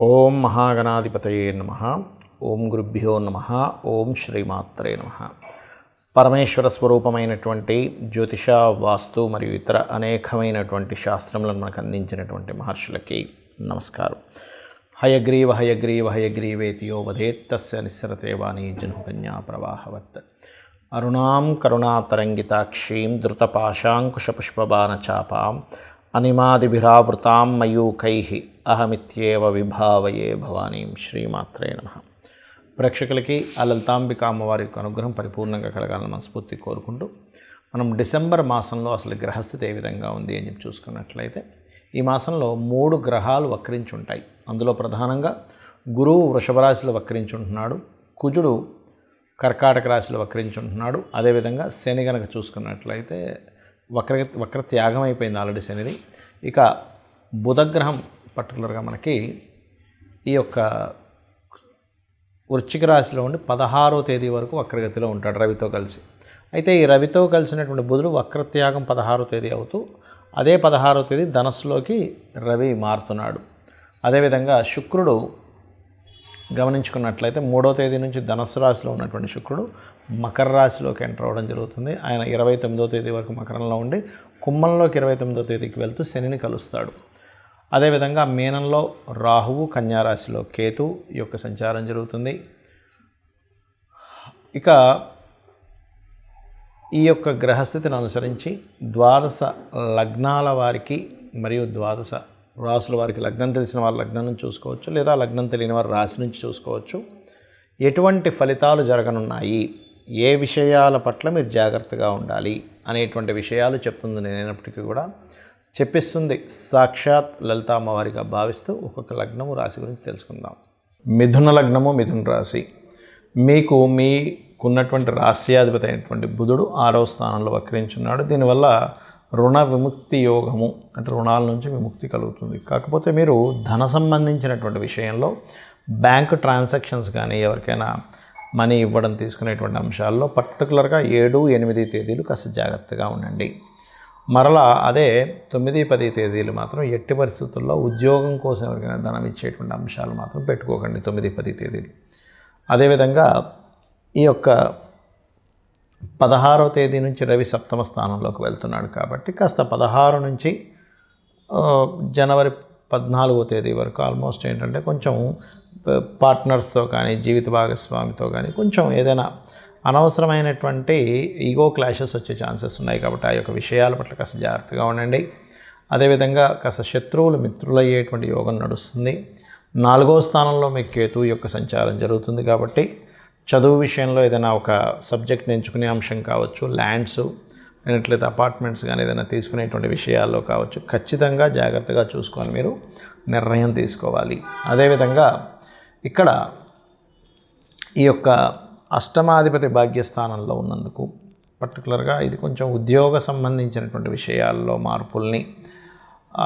ఓం మహాగణాధిపతయే నమః. ఓం గురుభ్యో నమః. ఓం శ్రీమాత్రే నమః. పరమేశ్వర స్వరూపమైనటువంటి జ్యోతిష, వాస్తు మరియు ఇతర అనేకమైనటువంటి శాస్త్రములను మనకు అందించినటువంటి మహర్షులకి నమస్కారం. హయగ్రీవ హయగ్రీవ హయగ్రీవేతియో వదేత్ తస్య నిస్సరతే వాణీ జనుకన్యా ప్రవాహవత్. అరుణాం కరుణాతరంగితాక్షీం ధృతపాశాంకుశపుష్పబాణచాపాం అనిమాదిభిరావృతాం మయూకైః అహమిత్యేవ విభావయే భవానీం. శ్రీమాత్రే నమః. ప్రేక్షకులకి ఆ లలితాంబిక అమ్మవారి యొక్క అనుగ్రహం పరిపూర్ణంగా కలగాలని మనస్ఫూర్తి కోరుకుంటూ మనం డిసెంబర్ మాసంలో అసలు గ్రహస్థితి ఏ విధంగా ఉంది అని చెప్పి చూసుకున్నట్లయితే ఈ మాసంలో 3 గ్రహాలు వక్రించి ఉంటాయి. అందులో ప్రధానంగా గురువు వృషభ రాశిలో వక్రించి ఉంటున్నాడు, కుజుడు కర్కాటక రాశిలో వక్రించి ఉంటున్నాడు. అదేవిధంగా శని కనుక చూసుకున్నట్లయితే వక్ర త్యాగం అయిపోయింది ఆల్రెడీ శనిది. ఇక బుధగ్రహం పర్టికులర్గా మనకి ఈ యొక్క వృశ్చిక రాశిలో ఉండి 16వ తేదీ వరకు వక్రగతిలో ఉంటాడు రవితో కలిసి. అయితే ఈ రవితో కలిసినటువంటి బుధుడు వక్రత్యాగం 16వ తేదీ అవుతూ అదే 16వ తేదీ ధనస్సులోకి రవి మారుతున్నాడు. అదేవిధంగా శుక్రుడు గమనించుకున్నట్లయితే 3వ తేదీ నుంచి ధనస్సు రాశిలో ఉన్నటువంటి శుక్రుడు మకర రాశిలోకి ఎంటర్ అవ్వడం జరుగుతుంది. ఆయన 29వ తేదీ వరకు మకరంలో ఉండి కుంభంలోకి 29వ తేదీకి వెళ్తూ శనిని కలుస్తాడు. అదేవిధంగా మీనంలో రాహువు, కన్యారాశిలో కేతు యొక్క సంచారం జరుగుతుంది. ఇక ఈ యొక్క గ్రహస్థితిని అనుసరించి ద్వాదశ లగ్నాల వారికి మరియు ద్వాదశ రాశుల వారికి లగ్నం తెలిసిన వారు లగ్నం నుంచి చూసుకోవచ్చు, లేదా లగ్నం తెలియని వారు రాశి నుంచి చూసుకోవచ్చు. ఎటువంటి ఫలితాలు జరగనున్నాయి, ఏ విషయాల పట్ల మీరు జాగ్రత్తగా ఉండాలి అనేటువంటి విషయాలు చెప్తుంది. నేనైనప్పటికీ కూడా చెప్పిస్తుంది సాక్షాత్ లలిత అమ్మవారిగా భావిస్తూ ఒక్కొక్క లగ్నము రాశి గురించి తెలుసుకుందాం. మిథున లగ్నము, మిథున రాశి. మీకున్నటువంటి రాశ్యాధిపతి అయినటువంటి బుధుడు 6వ స్థానంలో వక్రించున్నాడు. దీనివల్ల రుణ విముక్తి యోగము, అంటే రుణాల నుంచి విముక్తి కలుగుతుంది. కాకపోతే మీరు ధన సంబంధించినటువంటి విషయంలో బ్యాంకు ట్రాన్సాక్షన్స్ కానీ ఎవరికైనా మనీ ఇవ్వడం తీసుకునేటువంటి అంశాల్లో పర్టికులర్గా 7, 8 తేదీలు కాస్త జాగ్రత్తగా ఉండండి. మరలా అదే 9, 10 తేదీలు మాత్రం ఎట్టి పరిస్థితుల్లో ఉద్యోగం కోసం ఎవరికైనా ధనం ఇచ్చేటువంటి అంశాలు మాత్రం పెట్టుకోకండి 9, 10 తేదీలు. అదేవిధంగా ఈ యొక్క 16వ తేదీ నుంచి రవి 7వ స్థానంలోకి వెళ్తున్నాడు కాబట్టి కాస్త 16 నుంచి జనవరి 14వ తేదీ వరకు ఆల్మోస్ట్ ఏంటంటే కొంచెం పార్ట్నర్స్తో కానీ జీవిత భాగస్వామితో కానీ కొంచెం ఏదైనా అనవసరమైనటువంటి ఈగో క్లాషెస్ వచ్చే ఛాన్సెస్ ఉన్నాయి. కాబట్టి ఆ యొక్క విషయాల పట్ల కాస్త జాగ్రత్తగా ఉండండి. అదేవిధంగా కాస్త శత్రువులు మిత్రులయ్యేటువంటి యోగం నడుస్తుంది. 4వ స్థానంలో మీకు కేతువు యొక్క సంచారం జరుగుతుంది. కాబట్టి చదువు విషయంలో ఏదైనా ఒక సబ్జెక్ట్ని ఎంచుకునే అంశం కావచ్చు, ల్యాండ్స్ లేనట్లయితే అపార్ట్మెంట్స్ కానీ ఏదైనా తీసుకునేటువంటి విషయాల్లో కావచ్చు, ఖచ్చితంగా జాగ్రత్తగా చూసుకొని మీరు నిర్ణయం తీసుకోవాలి. అదేవిధంగా ఇక్కడ ఈ యొక్క అష్టమాధిపతి భాగ్యస్థానంలో ఉన్నందుకు పర్టికులర్గా ఇది కొంచెం ఉద్యోగ సంబంధించినటువంటి విషయాల్లో మార్పుల్ని,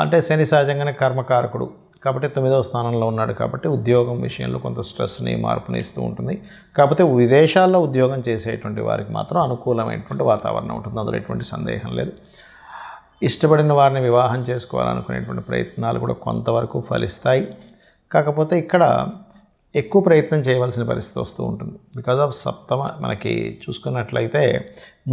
అంటే శని సహజంగానే కర్మకారకుడు కాబట్టి 9వ స్థానంలో ఉన్నాడు కాబట్టి ఉద్యోగం విషయంలో కొంత స్ట్రెస్ని, మార్పుని ఇస్తూ ఉంటుంది. కాకపోతే విదేశాల్లో ఉద్యోగం చేసేటువంటి వారికి మాత్రం అనుకూలమైనటువంటి వాతావరణం ఉంటుంది, అందులో ఎటువంటి సందేహం లేదు. ఇష్టపడిన వారిని వివాహం చేసుకోవాలనుకునేటువంటి ప్రయత్నాలు కూడా కొంతవరకు ఫలిస్తాయి. కాకపోతే ఇక్కడ ఎక్కువ ప్రయత్నం చేయవలసిన పరిస్థితి వస్తూ ఉంటుంది. బికాజ్ ఆఫ్ సప్తమ మనకి చూసుకున్నట్లయితే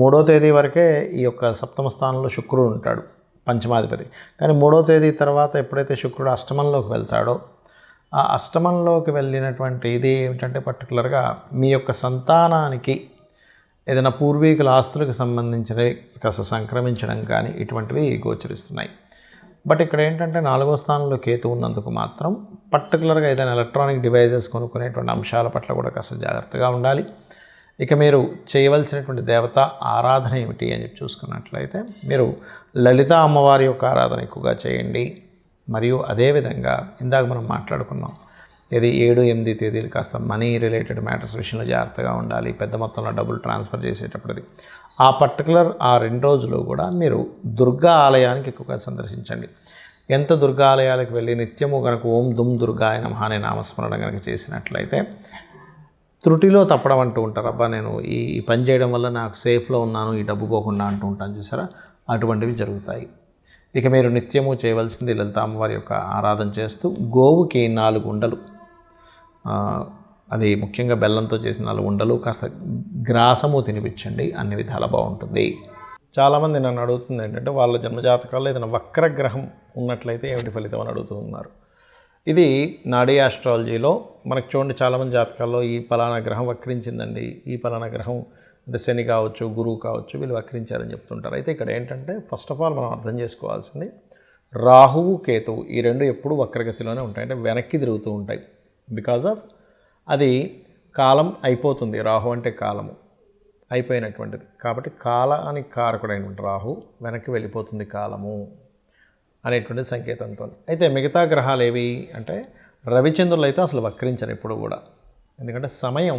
3వ తేదీ వరకే ఈ యొక్క 7వ స్థానంలో శుక్రుడు ఉంటాడు, పంచమాధిపతి. కానీ 3వ తేదీ తర్వాత ఎప్పుడైతే శుక్రుడు అష్టమంలోకి వెళ్తాడో ఆ అష్టమంలోకి వెళ్ళినటువంటి ఇది ఏమిటంటే పర్టికులర్గా మీ యొక్క సంతానానికి ఏదైనా పూర్వీకుల ఆస్తులకు సంబంధించినవి కాస్త సంక్రమించడం కానీ ఇటువంటివి గోచరిస్తున్నాయి. బట్ ఇక్కడ ఏంటంటే 4వ స్థానంలో కేతు ఉన్నందుకు మాత్రం పర్టికులర్గా ఏదైనా ఎలక్ట్రానిక్ డివైజెస్ కొనుక్కునేటువంటి అంశాల పట్ల కూడా కాస్త జాగ్రత్తగా ఉండాలి. ఇక మీరు చేయవలసినటువంటి దేవత ఆరాధన ఏమిటి అని చెప్పి చూసుకున్నట్లయితే మీరు లలిత అమ్మవారి యొక్క ఆరాధన ఎక్కువగా చేయండి. మరియు అదేవిధంగా ఇందాక మనం మాట్లాడుకున్నాం ఇది 7, 8 తేదీలు కాస్త మనీ రిలేటెడ్ మ్యాటర్స్ విషయంలో జాగ్రత్తగా ఉండాలి. పెద్ద మొత్తంలో డబ్బులు ట్రాన్స్ఫర్ చేసేటప్పటిది ఆ పర్టికులర్ ఆ 2 రోజులు కూడా మీరు దుర్గా ఆలయానికి ఎక్కువగా సందర్శించండి. ఎంత దుర్గా ఆలయాలకు వెళ్ళి నిత్యము కనుక ఓం దుమ్ దుర్గాయ నమః అనే నామస్మరణ కనుక చేసినట్లయితే త్రుటిలో తప్పడం అంటూ ఉంటారు. అబ్బా నేను ఈ పని చేయడం వల్ల నాకు సేఫ్లో ఉన్నాను, ఈ డబ్బు పోకుండా అంటూ ఉంటాను చూసారా, అటువంటివి జరుగుతాయి. ఇక మీరు నిత్యము చేయవలసింది లలిత అమ్మవారి యొక్క ఆరాధన చేస్తూ గోవుకి 4 ఉండలు, అది ముఖ్యంగా బెల్లంతో చేసిన 4 ఉండలు, కాస్త గ్రాసము తినిపించండి, అన్ని విధాలా బాగుంటుంది. చాలామంది నన్ను అడుగుతుంది ఏంటంటే వాళ్ళ జన్మజాతకాల్లో ఏదైనా వక్రగ్రహం ఉన్నట్లయితే ఏమిటి ఫలితం అని అడుగుతున్నారు. ఇది నాడీ ఆస్ట్రాలజీలో మనకు చూడండి, చాలామంది జాతకాల్లో ఈ పలానా గ్రహం వక్రించిందండి, ఈ పలానా గ్రహం అంటే శని కావచ్చు, గురువు కావచ్చు, వీళ్ళు వక్రించారని చెప్తుంటారు. అయితే ఇక్కడ ఏంటంటే ఫస్ట్ ఆఫ్ ఆల్ మనం అర్థం చేసుకోవాల్సింది, రాహువు కేతువు ఈ 2 ఎప్పుడూ వక్రగతిలోనే ఉంటాయి, అంటే వెనక్కి తిరుగుతూ ఉంటాయి. బికాజ్ ఆఫ్ అది కాలం అయిపోతుంది, రాహు అంటే కాలము అయిపోయినటువంటిది కాబట్టి కాలానికి కారకుడైనటువంటి రాహు వెనక్కి వెళ్ళిపోతుంది కాలము అనేటువంటి సంకేతంతో. అయితే మిగతా గ్రహాలు ఏవి అంటే రవిచంద్రులు అయితే అసలు వక్రించరు ఎప్పుడు కూడా, ఎందుకంటే సమయం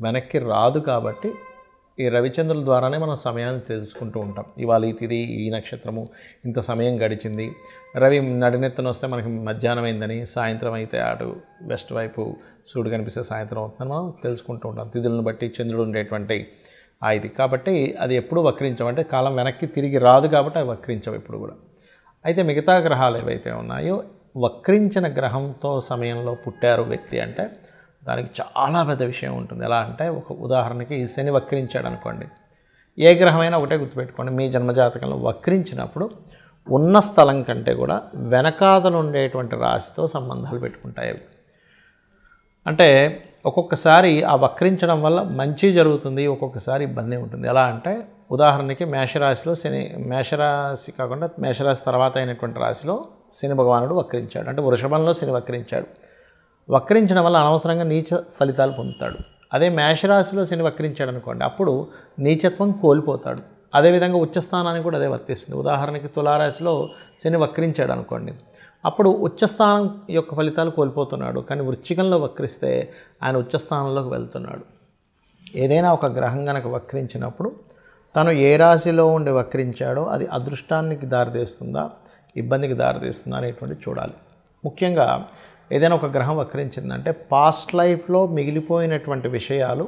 వెనక్కి రాదు కాబట్టి ఈ రవిచంద్రుల ద్వారానే మనం సమయాన్ని తెలుసుకుంటూ ఉంటాం. ఇవాళ ఈ తిథి, ఈ నక్షత్రము, ఇంత సమయం గడిచింది, రవి నడినెత్తున వస్తే మనకి మధ్యాహ్నం అయిందని, సాయంత్రం అయితే అటు వెస్ట్ వైపు సూర్యుడు కనిపిస్తే సాయంత్రం అవుతుందని మనం తెలుసుకుంటూ ఉంటాం. తిథులను బట్టి చంద్రుడు ఉండేటువంటి ఇది కాబట్టి అది ఎప్పుడు వక్రించవు, అంటే కాలం వెనక్కి తిరిగి రాదు కాబట్టి అవి వక్రించవు ఎప్పుడు కూడా. అయితే మిగతా గ్రహాలు ఏవైతే ఉన్నాయో వక్రించిన గ్రహంతో సమయంలో పుట్టారు వ్యక్తి అంటే దానికి చాలా పెద్ద విషయం ఉంటుంది. ఎలా అంటే ఒక ఉదాహరణకి శని వక్రించాడు అనుకోండి, ఏ గ్రహమైనా ఒకటే గుర్తుపెట్టుకోండి, మీ జన్మజాతకంలో వక్రించినప్పుడు ఉన్న స్థలం కంటే కూడా వెనకాతలు ఉండేటువంటి రాశితో సంబంధాలు పెట్టుకుంటాయి అవి. అంటే ఒక్కొక్కసారి ఆ వక్రించడం వల్ల మంచి జరుగుతుంది, ఒక్కొక్కసారి ఇబ్బంది ఉంటుంది. ఎలా అంటే ఉదాహరణకి మేషరాశిలో శని, మేషరాశి కాకుండా మేషరాశి తర్వాత అయినటువంటి రాశిలో శని భగవానుడు వక్రించాడు, అంటే వృషభంలో శని వక్రించాడు. వక్రించడం వల్ల అనవసరంగా నీచ ఫలితాలు పొందుతాడు. అదే మేషరాశిలో శని వక్రించాడు అనుకోండి, అప్పుడు నీచత్వం కోల్పోతాడు. అదేవిధంగా ఉచ్చస్థానానికి కూడా అదే వర్తిస్తుంది. ఉదాహరణకి తులారాశిలో శని వక్రించాడు అనుకోండి, అప్పుడు ఉచ్చస్థానం యొక్క ఫలితాలు కోల్పోతున్నాడు. కానీ వృశ్చికంలో వక్రిస్తే ఆయన ఉచ్చస్థానంలోకి వెళ్తున్నాడు. ఏదైనా ఒక గ్రహం కనుక వక్రించినప్పుడు తను ఏ రాశిలో ఉండి వక్రించాడో అది అదృష్టానికి దారితీస్తుందా, ఇబ్బందికి దారితీస్తుందా అనేటువంటి చూడాలి. ముఖ్యంగా ఏదైనా ఒక గ్రహం వక్రించిందంటే పాస్ట్ లైఫ్లో మిగిలిపోయినటువంటి విషయాలు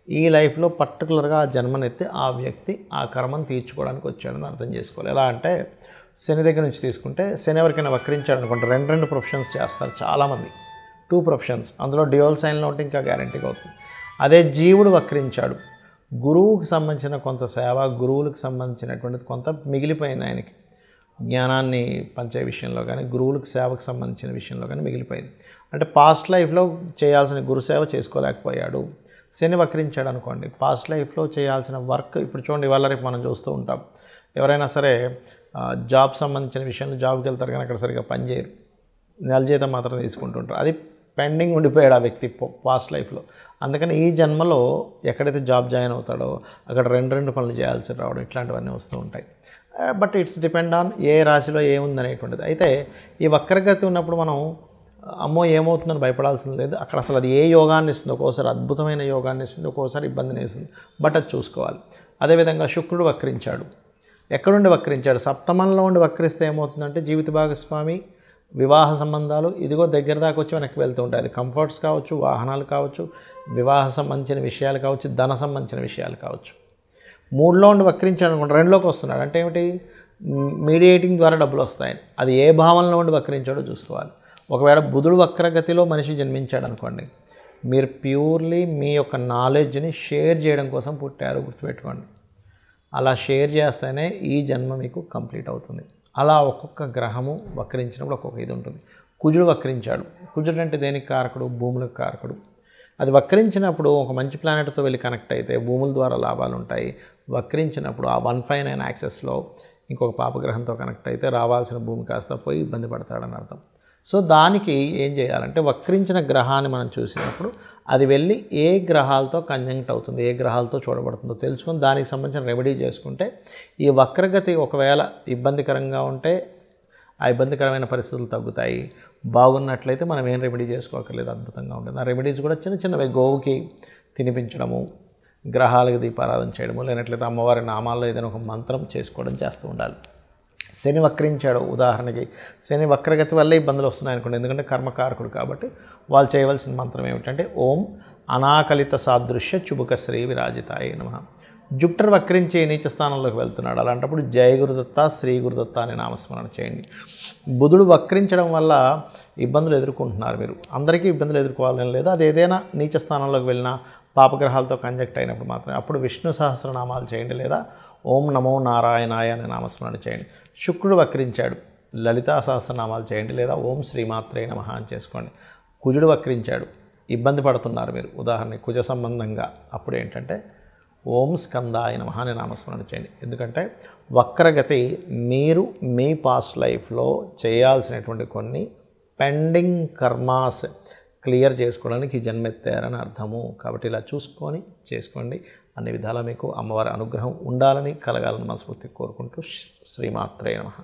ఈ లైఫ్లో పర్టికులర్గా ఆ జన్మనెత్తి ఆ వ్యక్తి ఆ కర్మను తీర్చుకోవడానికి వచ్చాడని అర్థం చేసుకోవాలి. ఎలా అంటే శని దగ్గర నుంచి తీసుకుంటే శని ఎవరికైనా వక్రించాడు అనుకుంటే 2 ప్రొఫెషన్స్ చేస్తారు చాలామంది, 2 ప్రొఫెషన్స్, అందులో డ్యూయల్ సైన్లో ఉంటే ఇంకా గ్యారంటీగా అవుతుంది. అదే జీవుడు వక్రించాడు, గురువుకి సంబంధించిన కొంత సేవ, గురువులకు సంబంధించినటువంటిది కొంత మిగిలిపోయింది ఆయనకి, జ్ఞానాన్ని పంచే విషయంలో కానీ గురువులకు సేవకు సంబంధించిన విషయంలో కానీ మిగిలిపోయింది. అంటే పాస్ట్ లైఫ్లో చేయాల్సిన గురుసేవ చేసుకోలేకపోయాడు. శని వక్రించాడు అనుకోండి, పాస్ట్ లైఫ్లో చేయాల్సిన వర్క్ ఇప్పుడు చూడండి, ఇవాళ రేపు మనం చూస్తూ ఉంటాం, ఎవరైనా సరే జాబ్ సంబంధించిన విషయంలో జాబ్కి వెళ్తారు కానీ అక్కడ సరిగ్గా పనిచేయరు, నెల జీతం మాత్రం తీసుకుంటుంటారు. అది పెండింగ్ ఉండిపోయాడు ఆ వ్యక్తి పాస్ట్ లైఫ్లో. అందుకని ఈ జన్మలో ఎక్కడైతే జాబ్ జాయిన్ అవుతాడో అక్కడ 2 పనులు చేయాల్సి రావడం ఇట్లాంటివన్నీ వస్తూ ఉంటాయి. But it's depend on a రాశిలో ఏముందనేటువంటిది. అయితే ఈ వక్రగతి ఉన్నప్పుడు మనం అమ్మో ఏమవుతుందని భయపడాల్సింది లేదు. అక్కడ అసలు అది ఏ యోగాన్ని ఇస్తుంది, ఒక్కోసారి అద్భుతమైన యోగాన్ని ఇస్తుంది, ఒక్కోసారి ఇబ్బందిని ఇస్తుంది. బట్ అది చూసుకోవాలి. అదేవిధంగా శుక్రుడు వక్రించాడు, ఎక్కడుండి వక్రించాడు, సప్తమంలో ఉండి వక్రిస్తే ఏమవుతుందంటే జీవిత భాగస్వామి, వివాహ సంబంధాలు ఇదిగో దగ్గర దాకా వచ్చి వెనక్కి వెళ్తూ ఉంటాయి. అది కంఫర్ట్స్ కావచ్చు, వాహనాలు కావచ్చు, వివాహ సంబంధించిన విషయాలు కావచ్చు, ధన సంబంధించిన విషయాలు కావచ్చు. 3లో ఉండి వక్రించాడు అనుకుంటే 2లోకి వస్తున్నాడు, అంటే ఏమిటి, మీడియేటింగ్ ద్వారా డబ్బులు వస్తాయని. అది ఏ భావంలో ఉండి వక్రించాడో చూసుకోవాలి. ఒకవేళ బుధుడు వక్రగతిలో మనిషి జన్మించాడు అనుకోండి, మీరు ప్యూర్లీ మీ యొక్క నాలెడ్జ్ని షేర్ చేయడం కోసం పుట్టారు, గుర్తుపెట్టుకోండి. అలా షేర్ చేస్తేనే ఈ జన్మ మీకు కంప్లీట్ అవుతుంది. అలా ఒక్కొక్క గ్రహము వక్రించినప్పుడు ఒక్కొక్క ఇది ఉంటుంది. కుజుడు వక్రించాడు, కుజుడు అంటే దేనికి కారకుడు, భూములకు కారకుడు. అది వక్రించినప్పుడు ఒక మంచి ప్లానెట్తో వెళ్ళి కనెక్ట్ అయితే భూముల ద్వారా లాభాలు ఉంటాయి. వక్రించినప్పుడు ఆ 159 యాక్సెస్లో ఇంకొక పాపగ్రహంతో కనెక్ట్ అయితే రావాల్సిన భూమి కాస్త పోయి ఇబ్బంది పడతాడని అర్థం. సో దానికి ఏం చేయాలంటే వక్రించిన గ్రహాన్ని మనం చూసినప్పుడు అది వెళ్ళి ఏ గ్రహాలతో కంజంక్ట్ అవుతుంది, ఏ గ్రహాలతో చూడబడుతుందో తెలుసుకొని దానికి సంబంధించిన రెమెడీ చేసుకుంటే ఈ వక్రగతి ఒకవేళ ఇబ్బందికరంగా ఉంటే ఆ ఇబ్బందికరమైన పరిస్థితులు తగ్గుతాయి. బాగున్నట్లయితే మనం ఏం రెమెడీ చేసుకోకర్లేదు, అద్భుతంగా ఉంటుంది. ఆ రెమెడీస్ కూడా చిన్న చిన్నవి, గోవుకి తినిపించడము, గ్రహాలకు దీపారాధన చేయడము, లేనట్లయితే అమ్మవారి నామాల్లో ఏదైనా ఒక మంత్రం చేసుకోవడం చేస్తూ ఉండాలి. శని వక్రించాడు ఉదాహరణకి, శని వక్రగతి వల్లే ఇబ్బందులు వస్తున్నాయి అనుకోండి, ఎందుకంటే కర్మకారకుడు కాబట్టి వాళ్ళు చేయవలసిన మంత్రం ఏమిటంటే ఓం అనాకలిత సాదృశ్య చుబుక శ్రీ విరాజితాయ నమః. జుపిటర్ వక్రించి నీచ స్థానంలోకి వెళ్తున్నాడు. అలాంటప్పుడు జయ గురుదత్త, శ్రీ గురుదత్త అనే నామస్మరణ చేయండి. బుధుడు వక్రించడం వల్ల ఇబ్బందులు ఎదుర్కొంటున్నారు మీరు. అందరికీ ఇబ్బందులు ఎదుర్కోవాలని లేదు. అది ఏదైనా నీచ స్థానంలోకి వెళ్ళినా పాపగ్రహాలతో కంజక్ట్ అయినప్పుడు మాత్రమే అప్పుడు విష్ణు సహస్రనామాలు చేయండి, లేదా ఓం నమో నారాయణాయ అనే నామస్మరణ చేయండి. శుక్రుడు వక్రించాడు, లలితా సహస్రనామాలు చేయండి, లేదా ఓం శ్రీమాత్రే నమః అని చేసుకోండి. కుజుడు వక్రించాడు, ఇబ్బంది పడుతున్నారు మీరు, ఉదాహరణకి కుజ సంబంధంగా, అప్పుడు ఏంటంటే ఓం స్కందాయ నమః అనే నామస్మరణ చేయండి. ఎందుకంటే వక్రగతి మీరు మీ పాస్ట్ లైఫ్లో చేయాల్సినటువంటి కొన్ని పెండింగ్ కర్మాస్ క్లియర్ చేసుకోవడానికి జన్మెత్తారని అర్థము. కాబట్టి ఇలా చూసుకొని చేసుకోండి. అన్ని విధాలా మీకు అమ్మవారి అనుగ్రహం ఉండాలని, కలగాలని మనస్ఫూర్తిగా కోరుకుంటూ శ్రీమాత్రే నమః.